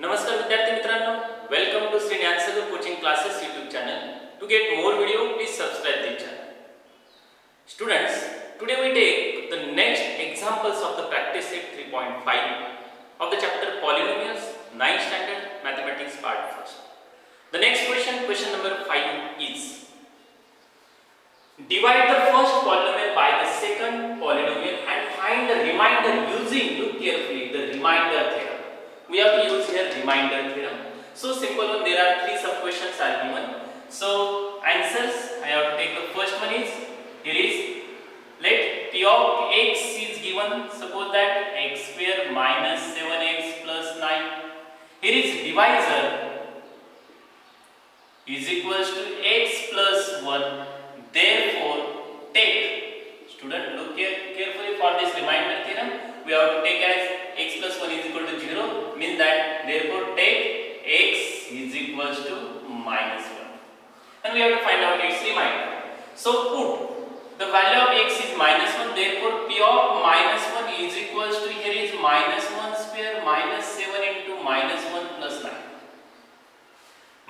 नमस्कार विद्यार्थी मित्रांनो, welcome to Shri Gyansagar coaching classes YouTube channel. To get more video, please subscribe the channel. Students, today we take the next examples of the practice set 3.5 of the chapter Polynomials, 9th standard mathematics part first. The next question, question number 5 is: divide the first polynomial by the second polynomial and find the remainder using, look carefully, the remainder theorem. We have to use here remainder theorem. So simple one, there are three sub questions are given. So answers, I have to take the first one is, here is, let p of x is given, suppose that x square minus 7x plus 9. Here is divisor is equals to x plus 1. Therefore take, student look carefully for this remainder theorem, we have to take as x plus 1 is equal to 0, means that therefore take x is equals to minus 1, and we have to find out its remainder. So put the value of x is minus 1, therefore p of minus 1 is equals to, here is minus 1 square minus 7 into minus 1 plus 9.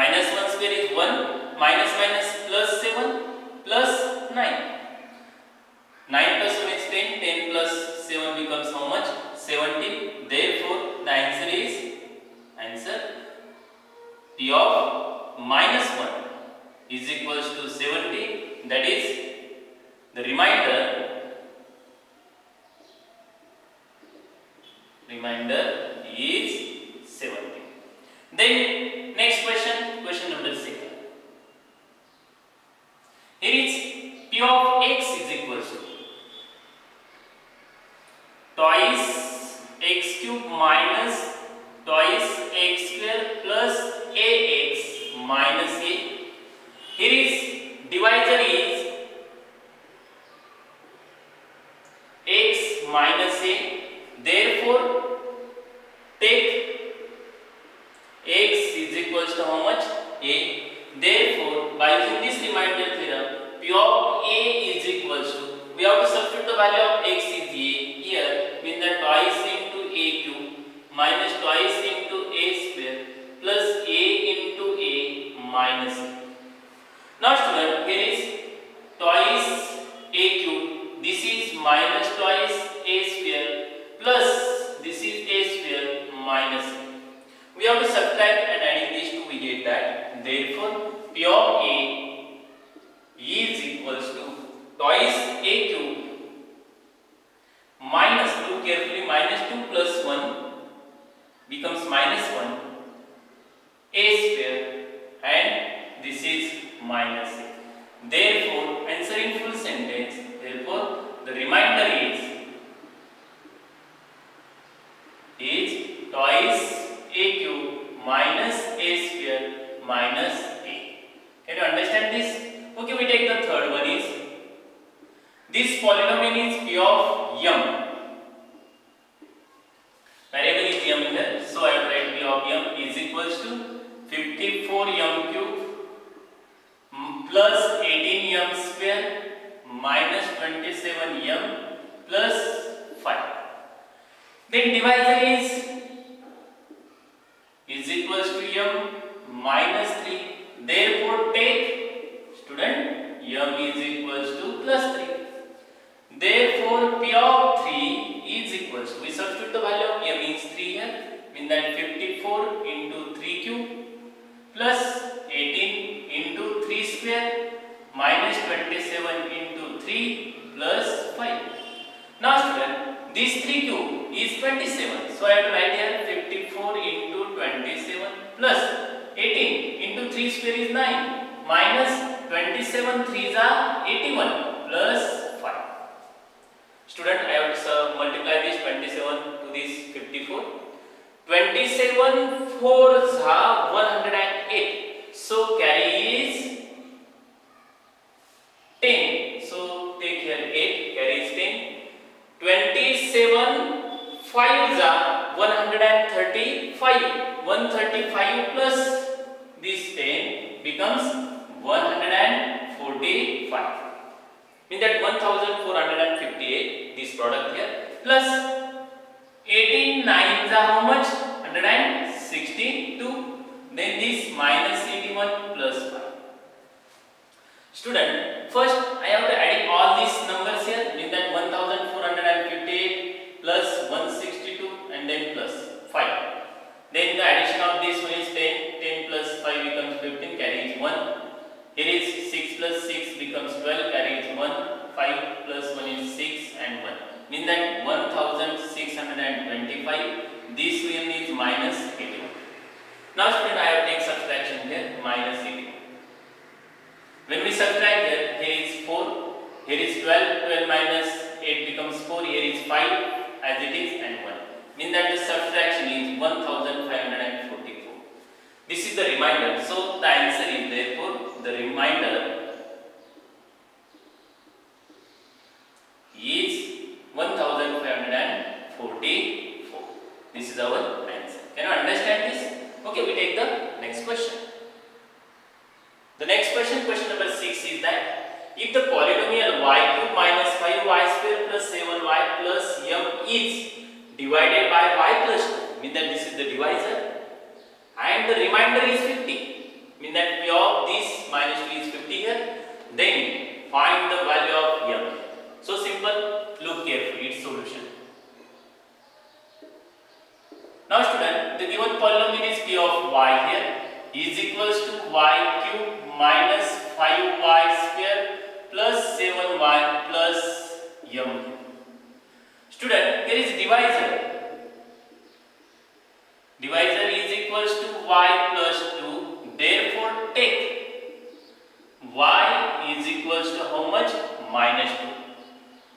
Minus 1 square is 1, minus minus plus 7 plus 9. 9 plus 1 is 10, 10 plus 7 becomes how much? 17. Therefore, the answer is, p of minus 1 is equals to 70. That is, the remainder is 70. Then next question, question number 6. Here is p of x is equals to twice x cube minus twice x square plus ax minus a. Here is divisor is x minus a. Therefore take x is equals to how much? A. Therefore by using this remainder theorem, p of a is equals to, we have to substitute the value of x is a here, means that twice into a cube minus twice into a square plus a into a minus a. Now student, here is twice a cube, this is minus twice a square plus this is a square minus a. We have to subtract, and adding these two we get that. Therefore p of a is equals to twice a cube minus, look carefully, minus 2 plus 1 becomes minus 1 a square, and this is minus a. Therefore answer in full sentence, therefore the remainder is twice a cube minus a square minus a. Can you understand this? Okay, we take the third one is, this polynomial is p of m. Variable is m here, so I will write p of m is equals to 54 m cube plus 18 m square minus 27 m plus 5. Then divisor is equals to m minus 3. Therefore take, student, m is equals to plus 3. Therefore p of 3 is equals to, we substitute the value of m is 3 here, means that 54 into 3 cube plus 18 into 3 square minus 27 into 3 plus 5. Now student, this 3 cube is 27, so I have to write here 54 into 27 plus 18 into 3 square is 9 minus 27 3s are 81 plus 5. Student, I have to multiply this 27 to this 54. 27 4s are 108. So carry is 10. So take here 8, carry is 10. 27 5s are 135. 135 plus this 10 becomes 145. Means that 1458, this product here, plus 18 9s are how much? 116. 62. Then this minus 81 plus 5. Student, first I have to add all these numbers here. Mean that 1458 plus 162 and then plus 5. Then the addition of this one is 10. 10 plus 5 becomes 15, carries 1. Here is 6 plus 6 becomes 12, carries 1. 5 plus 1 is 6 and 1. Mean that 1625. This one is minus 81. Now student, I have take subtraction here, minus 81. When we subtract here, here is 4, here is 12, 12 minus 8 becomes 4, here is 5 as it is and 1. Mean that the subtraction is 1544. This is the remainder. So the answer is therefore the remainder is 1544. This is our answer. Can you understand this? Okay, we take the next question. The next question, question number 6 is that if the polynomial y cube minus 5y square plus 7y plus m is divided by y plus 2, mean that this is the divisor, and the remainder is 50, mean that p of this minus 2 is 50 here, then find the value of m. So simple, look carefully, its solution. Now student, the given polynomial is p of y here is equals to y cube minus 5y square plus 7y plus m. Student, here is divisor. Divisor is equals to y plus 2. Therefore, take y is equals to how much? Minus 2.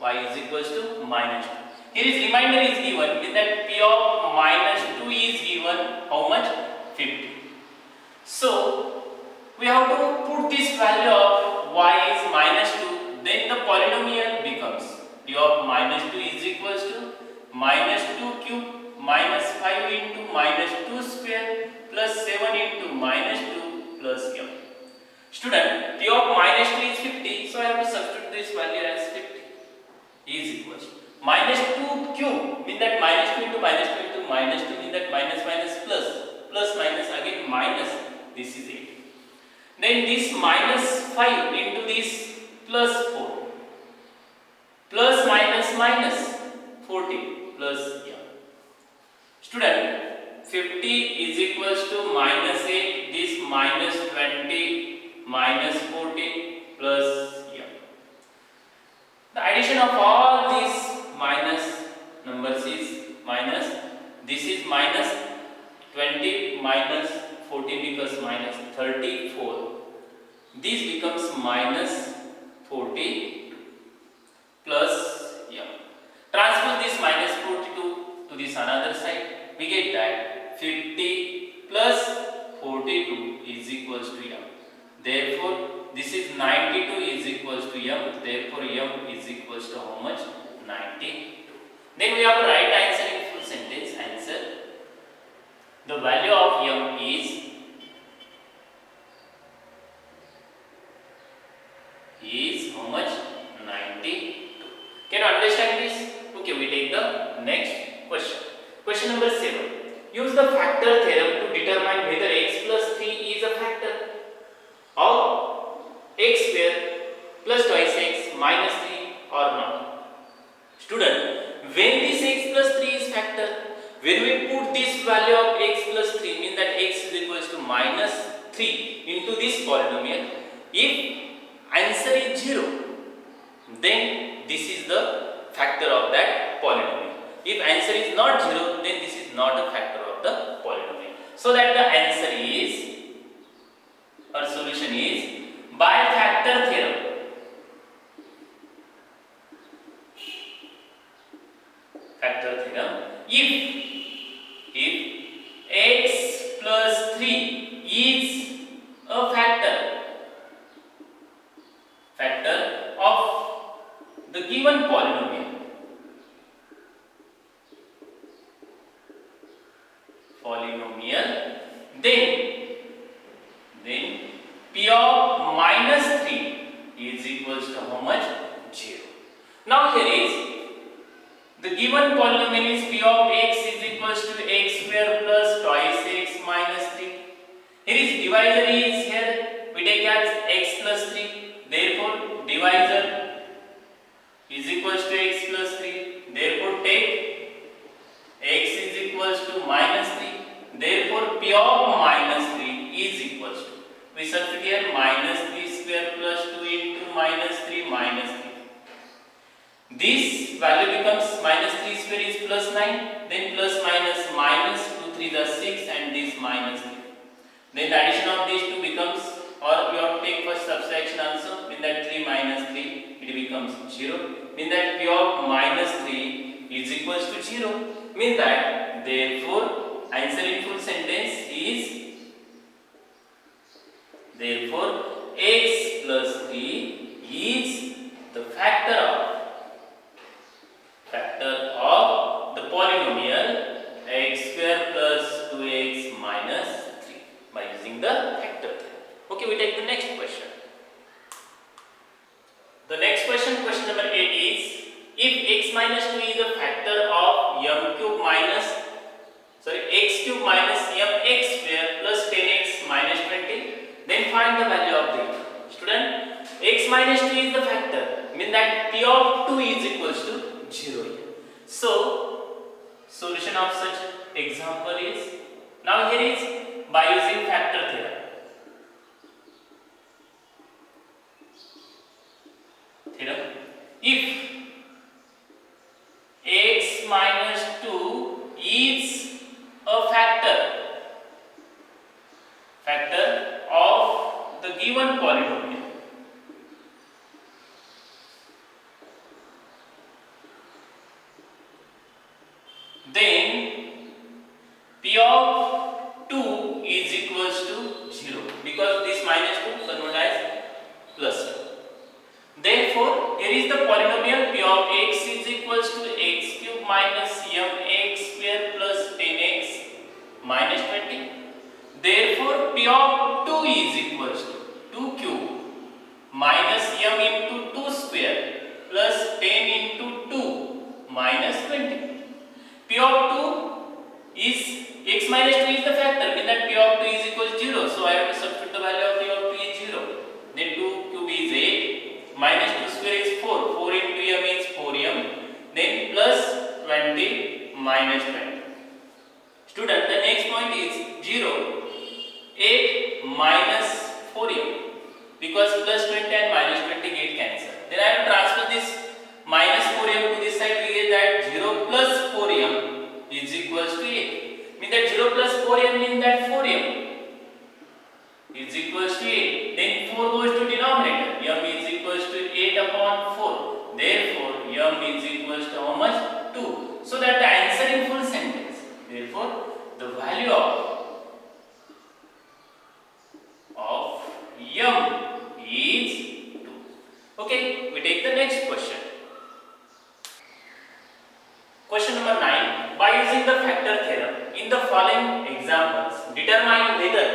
Y is equals to minus 2. Here is remainder is given, with that p of minus 2 is given how much? 50. So we have to put this value of y is minus 2, then the polynomial becomes p of minus 2 is equals to minus 2 cube minus 5 into minus 2 square plus 7 into minus 2 plus m. Student, p of minus 2 is 50, so I have to substitute this value as 50 is equals to minus 2 cube, mean that minus 2 into minus 2 into minus 2, mean that minus minus plus, plus minus again minus, this is 8. Then this minus 5 into this plus 4, plus minus minus 40 plus m. Student, 50 is equals to minus 8, this minus 20 minus 40 plus m. The addition of all these minus numbers is minus, this is minus 20 minus 14 becomes minus 34, this becomes minus 40 plus m. Transpose this minus 42 to this another side, we get that 50 plus 42 is equals to m. Therefore, this is 92 is equals to m. Therefore, m is equals to how much? 92. Then we have to write answer in full sentence. Answer: the value of m is how much? 92. Can you understand this? Okay, we take the next question. Question number 7. Use the factor theorem to determine whether x plus 3 is a factor of x square plus twice x minus 3 or not. Student, when this x plus 3 is factor, when we put this value of x plus 3, means that x is equals to minus 3 into this polynomial, if answer is 0, then this is the factor of that polynomial. If answer is not 0, then this is not a factor of the polynomial. So that the answer is, or solution is, by factor theorem. Factor theorem, if x plus 3 is a factor of the given polynomial, then p of minus 3 is equals to how much? 0. Now here is the given polynomial is p of x is equals to x square plus twice x divisor is equals to x plus 3. Therefore take x is equals to minus 3. Therefore p of minus 3 is equals to, we substitute here minus 3 square plus 2 into minus 3 minus 3. This value becomes minus 3 square is plus 9, then plus minus minus 2 3 is 6 and this minus 3. Then the addition of these two becomes, or we have to take first subtraction also, mean that 3 minus 3 it becomes 0, mean that p of minus 3 is equals to 0, mean that therefore answer in full sentence is, therefore x plus 3 is the factor of the polynomial x square plus 2x minus 3 by using the factor theorem. Okay, we take the next question. The next question, question number 8 is, if x minus 2 is a factor of m cube minus, x cube minus mx square plus 10x minus 20, then find the value of the student. X minus 2 is the factor, mean that p of 2 is equals to 0. So solution of such example is, now here is by using factor theorem. If x minus 2 is a factor of the given polynomial, then p of 2 is equals to 0, because this minus 2 converted as plus 2. Therefore, here is the polynomial p of x is equals to x cube minus mx square plus 10x minus 20. Therefore, p of 2 is equals to 2 cube minus m into 2 square plus 10 into 2 minus 20. P of 2 is, x minus 2 is the factor, means that p of 2 is equals to 0. So I have to substitute the value of p of 2 is 0. Then 2 cube is 8, minus 2 square is 4, 4 into m is 4m, then plus 20 minus 20. Student, the next point is 0, 8 minus 4m, because plus 20 and minus 20 get cancelled. Then I have to transfer this minus 4m to this side, we get that 0 plus 4m is equals to 8. Means that 0 plus 4m means that 4m is equals to 8. Then 4 goes to denominator, m is equals to 8 upon 4. Therefore, m is equals to how much? 2. So that the answer in full sentence. Therefore, the value of m is 2. Okay, we take the next question. Question number 9. By using the factor theorem, in the following examples, determine whether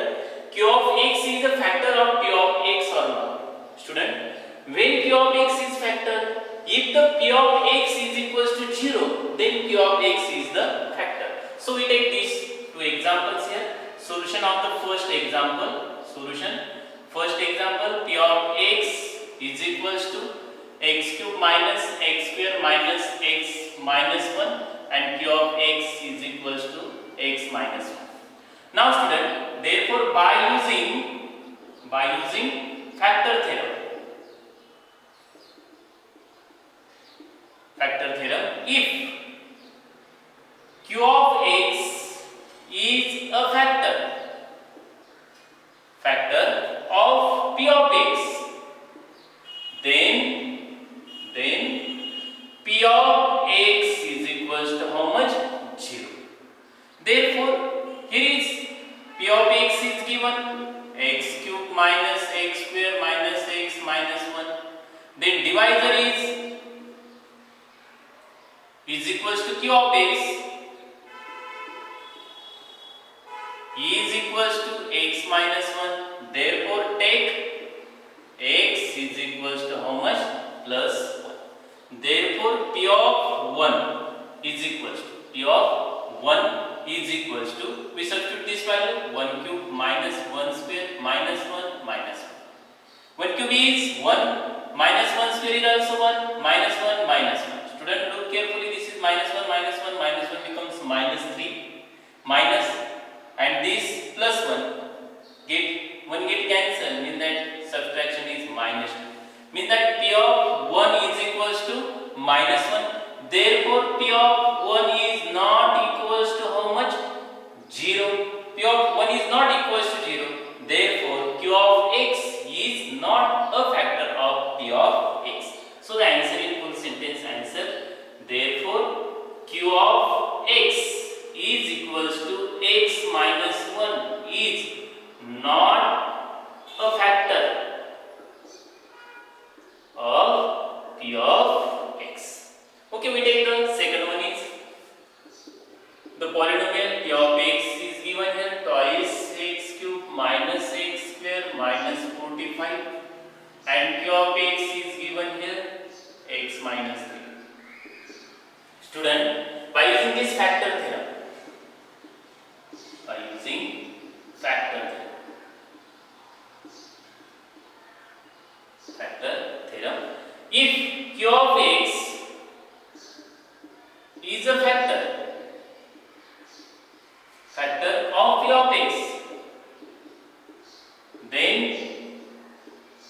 q of x is a factor of p of x or not. Student, when q of x is factor, if the p of x is equals to 0, then q of x is the factor. So we take these two examples here. Solution of the first example. First example, p of x is equals to x cube minus x square minus x minus 1, and q of x is equals to x minus 1. Now student, therefore by using factor theorem, if q of x is a factor of p of x, then p of x is equals to how much? 0. Therefore, here is p of x is given x cube minus x square minus x minus 1. Then divisor is equals to q of x is equals to x minus 1. Therefore, take x is equals to how much? Plus 1. Therefore, p of 1 is equals to, we substitute this value, 1 cube minus 1 square minus 1 minus 1. 1 cube is 1, minus 1 square is also 1, minus 1, minus 1. Student, look carefully, this is minus 1, minus 1, minus 1 becomes minus 3, minus, and this plus 1, get cancelled, means that subtraction is minus 2. Means that P of 1 is equals to minus 1. Therefore, P of 1 is not equals to how much? 0. P of 1 is not equals to 0. Therefore, Q of x is not a factor of P of x. So the answer in full sentence answer. Therefore, Q of x is equals to x minus 1 is not a factor of P of x. Okay, we take the second one is the polynomial P of x is given here twice x cube minus x square minus 45, and Q of x is given here x minus 3. Student, by using this factor theorem, if Q of x is a factor of P of x, then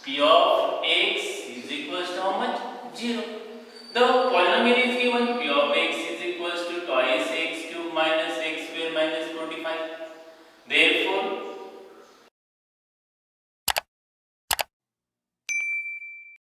P of x is equals to how much? 0. The